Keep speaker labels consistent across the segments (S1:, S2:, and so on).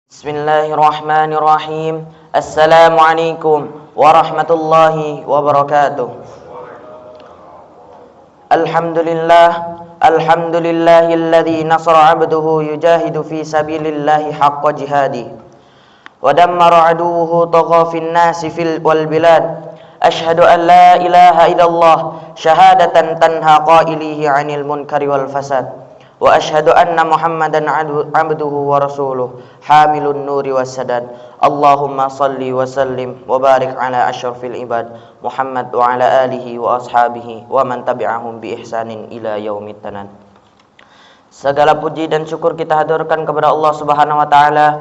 S1: Bismillahirrahmanirrahim. Assalamualaikum warahmatullahi wabarakatuh. Alhamdulillahilladzi nasara 'abduhu yujahidu fi sabilillahi haqqa jihadi wa dammara 'aduwwuhu tagha fin nasi wal bilad. Asyhadu an la ilaha illallah syahadatan tanha qailihi 'anil munkari wal fasad. Wa asyhadu anna Muhammadan abduhu wa rasuluh hamilun nuri wassadad. Allahumma salli wa sallim wa barik ala asyrafil ibad Muhammad wa ala alihi wa ashabihi wa man tabi'ahum bi ihsanin ila yaumit tanad. Segala puji dan syukur kita haturkan kepada Allah Subhanahu wa taala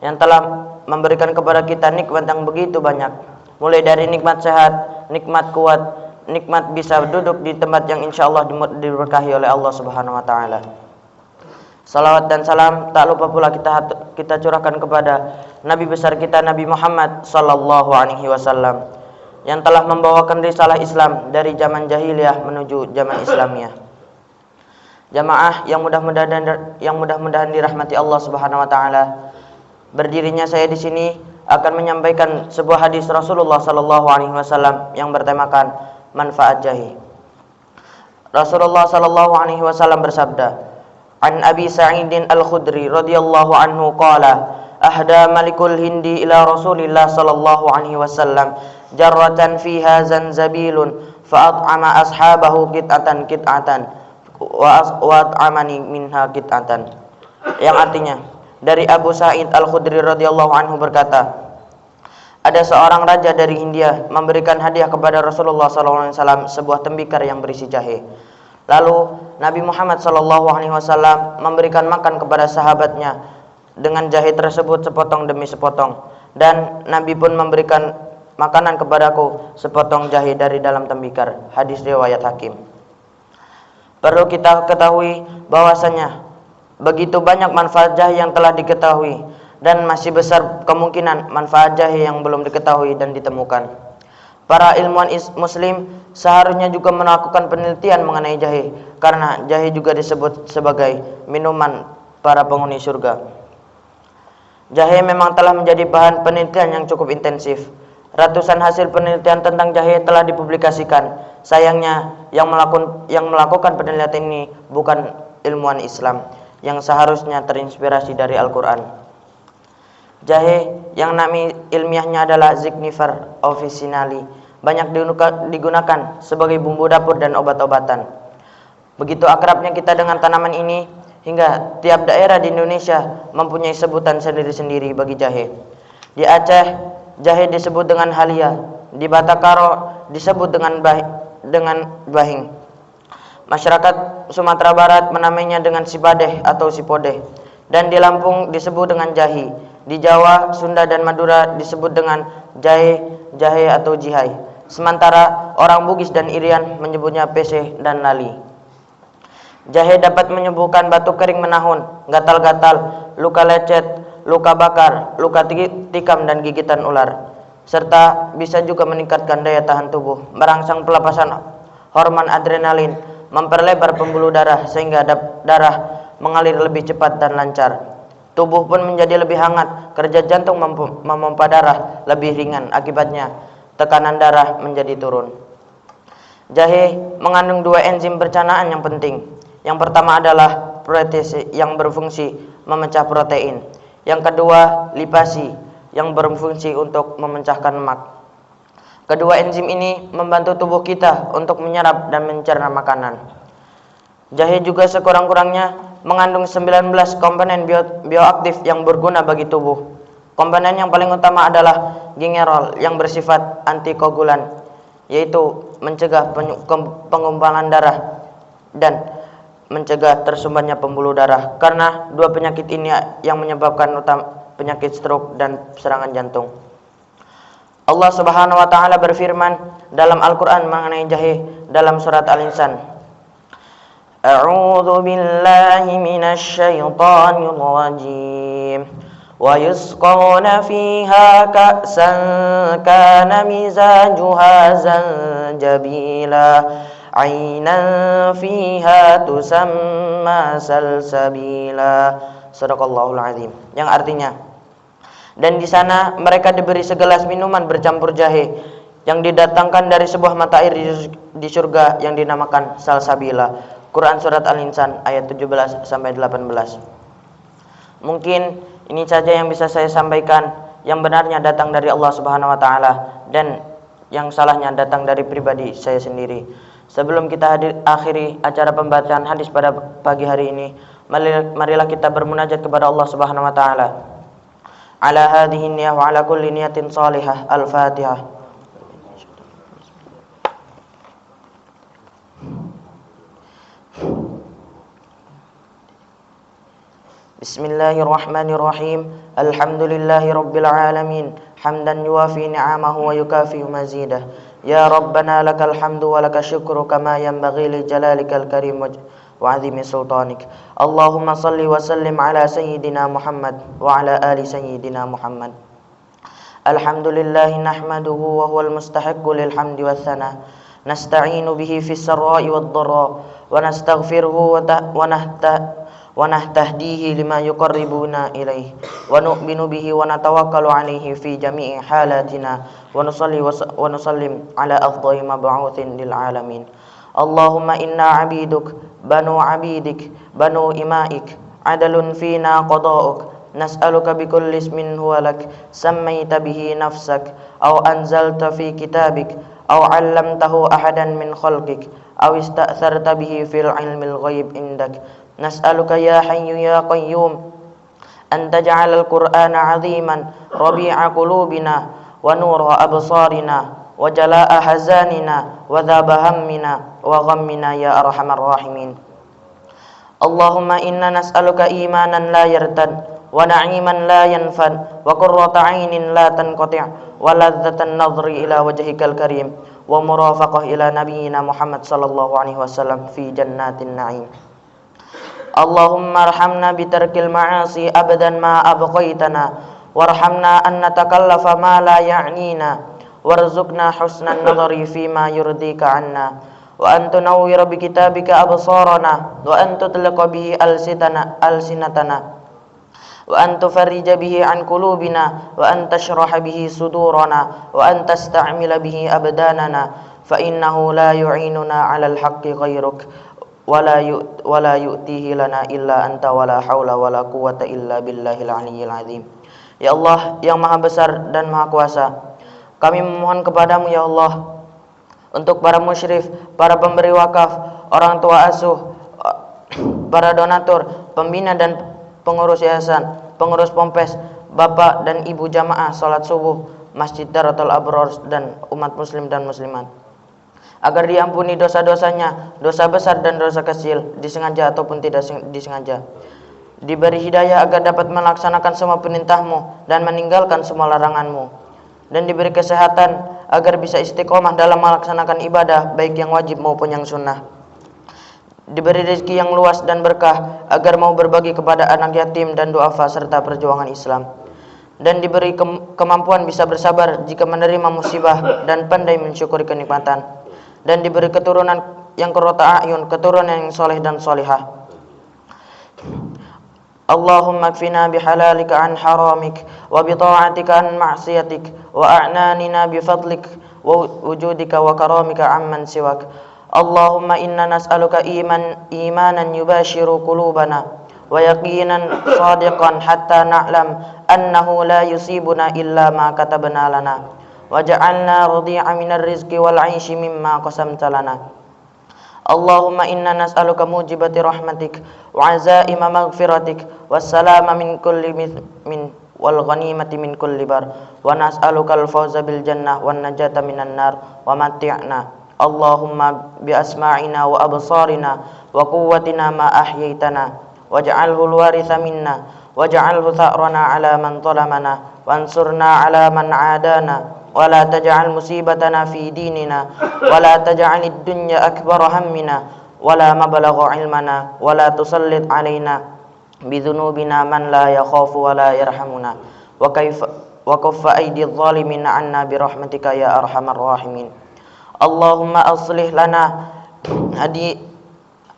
S1: yang telah memberikan kepada kita nikmat yang begitu banyak, mulai dari nikmat sehat, nikmat kuat, nikmat bisa duduk di tempat yang insyaallah diberkahi oleh Allah Subhanahu wa taala. Salawat dan salam tak lupa pula kita curahkan kepada Nabi besar kita Nabi Muhammad sallallahu alaihi wasallam yang telah membawakan risalah Islam dari zaman jahiliyah menuju zaman Islamiyah. Jamaah yang mudah-mudahan dirahmati Allah Subhanahu wa taala. Berdirinya saya di sini akan menyampaikan sebuah hadis Rasulullah sallallahu alaihi wasallam yang bertemakan manfaat jahe. Rasulullah sallallahu alaihi wasallam bersabda, An Abi Sa'idin Al-Khudri radhiyallahu anhu qala ahda malikul hindi ila Rasulillah sallallahu alaihi wasallam jarratan fiha zanzabilun fa'at'ama ashabahu qit'atan wa at'amani minha qit'atan. Yang artinya, dari Abu Sa'id Al-Khudri radhiyallahu anhu berkata, ada seorang raja dari India memberikan hadiah kepada Rasulullah sallallahu alaihi wasallam sebuah tembikar yang berisi jahe. Lalu Nabi Muhammad SAW memberikan makan kepada sahabatnya dengan jahe tersebut sepotong demi sepotong, dan Nabi pun memberikan makanan kepadaku sepotong jahe dari dalam tembikar. Hadis riwayat Hakim. Perlu kita ketahui bahwasanya begitu banyak manfaat jahe yang telah diketahui, dan masih besar kemungkinan manfaat jahe yang belum diketahui dan ditemukan. Para ilmuwan muslim seharusnya juga melakukan penelitian mengenai jahe, karena jahe juga disebut sebagai minuman para penghuni surga. Jahe memang telah menjadi bahan penelitian yang cukup intensif. Ratusan hasil penelitian tentang jahe telah dipublikasikan. Sayangnya yang melakukan penelitian ini bukan ilmuwan Islam yang seharusnya terinspirasi dari Al-Quran. Jahe yang nama ilmiahnya adalah Zignifera officinale banyak digunakan sebagai bumbu dapur dan obat-obatan. Begitu akrabnya kita dengan tanaman ini hingga tiap daerah di Indonesia mempunyai sebutan sendiri-sendiri bagi jahe. Di Aceh jahe disebut dengan halia, di Batakaro disebut dengan bahing. Masyarakat Sumatera Barat menamainya dengan sibadeh atau sipodeh, dan di Lampung disebut dengan jahi. Di Jawa, Sunda dan Madura disebut dengan jahe atau jihai. Sementara orang Bugis dan Irian menyebutnya peseh dan lali. Jahe dapat menyembuhkan batuk kering menahun, gatal-gatal, luka lecet, luka bakar, luka tikam dan gigitan ular, serta bisa juga meningkatkan daya tahan tubuh, merangsang pelepasan hormon adrenalin, memperlebar pembuluh darah sehingga darah mengalir lebih cepat dan lancar. Tubuh pun menjadi lebih hangat, kerja jantung memompa darah lebih ringan, akibatnya tekanan darah menjadi turun. Jahe mengandung dua enzim pencernaan yang penting. Yang pertama adalah protease yang berfungsi memecah protein. Yang kedua, lipasi yang berfungsi untuk memecahkan lemak. Kedua enzim ini membantu tubuh kita untuk menyerap dan mencerna makanan. Jahe juga sekurang-kurangnya mengandung 19 komponen bioaktif yang berguna bagi tubuh. Komponen yang paling utama adalah gingerol yang bersifat antikoagulan, yaitu mencegah penggumpalan darah dan mencegah tersumbatnya pembuluh darah, karena dua penyakit ini yang menyebabkan penyakit stroke dan serangan jantung. Allah Subhanahu wa taala berfirman dalam Al-Qur'an mengenai jahe dalam surat Al-Insan. A'udzu billahi minasy syaithanir rajim. Wa yusqawna fiha ka'san kana mizajuha zanjabila 'ainan fiha tusamma salsabila. Shadaqallahul azim. Yang artinya, Dan di sana mereka diberi segelas minuman bercampur jahe yang didatangkan dari sebuah mata air di surga yang dinamakan Salsabila. Quran surat Al-Insan ayat 17 sampai 18. Mungkin ini saja yang bisa saya sampaikan. Yang benarnya datang dari Allah Subhanahu wa taala dan yang salahnya datang dari pribadi saya sendiri. Sebelum kita akhiri acara pembacaan hadis pada pagi hari ini, marilah kita bermunajat kepada Allah Subhanahu wa taala. Ala hadhihi niyyah wa ala kulli niyatin salihah. Al-Fatihah. Bismillahirrahmanirrahim. Alhamdulillahi rabbil alamin. Hamdan yuwafi ni'amahu wa yukafi mazidah. Ya Rabbana lakal hamdu wa lakal syukru kama yanbaghi li jalalikal karim wa 'azimi sultanik. Allahumma salli wa sallim ala sayyidina Muhammad wa ala ali sayyidina Muhammad. Alhamdulillahi nahmaduhu wa huwal mustahiqqu lil hamdi was sana. Nasta'inu bihi fis sarra'i wad dharra wa nastaghfiruhu wa nahtahdihi lima yuqarribuna ilaih wa nu'minu bihi wa natawakkalu alaihi fi jami'i halatina wa nusalli wa nusallim ala afdali mab'utsin lil alamin. Allahumma inna abiduk banu abidik banu imaik adalun fina qada'uk nas'aluka bikulli ismin huwa lak sammaita bihi nafsak aw anzalta fi kitabik aw 'allamtahu ahadan min khalqik aw ista'tharta bihi fil 'ilmil ghaib indak. Nas'aluka ya hayyu ya qayyum an taj'alal qur'ana 'aziman rabi'a qulubina wa nura absarina wa jalaa'a hazanina wa dhaba hammina wa ghammina ya arhamar rahimin. Allahumma inna nas'aluka imanan la yartad wa na'iman la yanfad wa qurrata 'ainin la tanqati' wa ladzatan nadhri ila wajhikal karim wa murafaqah ila nabiyyina Muhammad sallallahu alaihi wasallam fi jannatin na'im. Allahumma arhamna bitarkil ma'asi abadan ma abqaitana warhamna an natakallafa ma la ya'nina warzuqna husnan nadhari fima yurdika anna wa an tunawwira bi kitabika absarana wa an tutliqa bihi alsinatana wa an tufarrija bihi an qulubina wa an tashraha bihi sudurana wa an tasta'mila bihi abdanana fa innahu la yu'inuna 'alal haqqi ghayruk wala yu'tihi lana illa anta wala haula wala quwwata illa billahil aliyyil azim. Ya Allah yang maha besar dan maha kuasa, kami memohon kepadamu ya Allah untuk para musyrif, para pemberi wakaf, orang tua asuh, para donatur, pembina dan pengurus yayasan, pengurus pompes, bapak dan ibu jamaah salat subuh Masjid Darul Abrar dan umat muslim dan muslimat, agar diampuni dosa-dosanya, dosa besar dan dosa kecil, disengaja ataupun tidak disengaja. Diberi hidayah agar dapat melaksanakan semua perintah-Mu dan meninggalkan semua larangan-Mu. Dan diberi kesehatan agar bisa istiqomah dalam melaksanakan ibadah, baik yang wajib maupun yang sunnah. Diberi rezeki yang luas dan berkah agar mau berbagi kepada anak yatim dan duafa serta perjuangan Islam. Dan diberi kemampuan bisa bersabar jika menerima musibah dan pandai mensyukuri kenikmatan. Dan diberi keturunan yang qurrata a'yun, keturunan yang soleh dan solihah. Allahumma kfina bihalalika an haramik wa bita'atika an ma'siyatik wa a'nanina bifadlik wa wujudika wa karamika amman siwak. Allahumma inna nas'aluka imanan yubashiru qulubana wa yaqinan sadiqan hatta na'lam annahu la yusibuna illa ma katabna lana. Waj'alna radi'a minar rizqi wal 'aishi mimma qasamta lana. Allahumma inna nas'aluka mujibati rahmatik wa 'azaima maghfiratik wassalama min kulli min wal ghanimati min kulli bar wa nas'aluka al fawza bil jannah wan najata minan nar wa mati'na Allahumma bi asma'ina wa absarina wa quwwatina ma ahyaitana waj'alhu al waritha minna waj'alhu tha'rana 'ala man zalamana wansurna 'ala man 'adana ولا تجعل مصيبتنا في ديننا ولا تجعل الدنيا أكبر همنا ولا مبلغ علمنا ولا تسلط علينا بذنوبنا من لا يخاف ولا يرحمنا وكف أيدي الظالمين عنا برحمتك يا أرحم الراحمين. اللهم أصلح لنا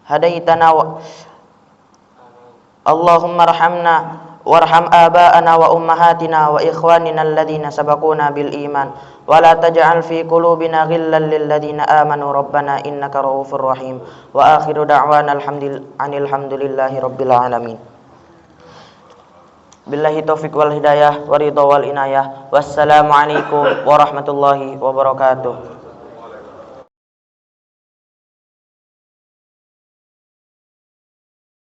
S1: هديتنا اللهم ارحمنا وارحم آباءنا وأمهاتنا وإخواننا الذين سبقونا بالإيمان ولا تجعل في قلوبنا غلا للذين آمنوا ربنا إنك رؤوف رحيم وآخر دعوانا الحمد لله رب العالمين. Billahi taufiq wal hidayah wa ridha wal inayah. Wassalamualaikum warahmatullahi wabarakatuh.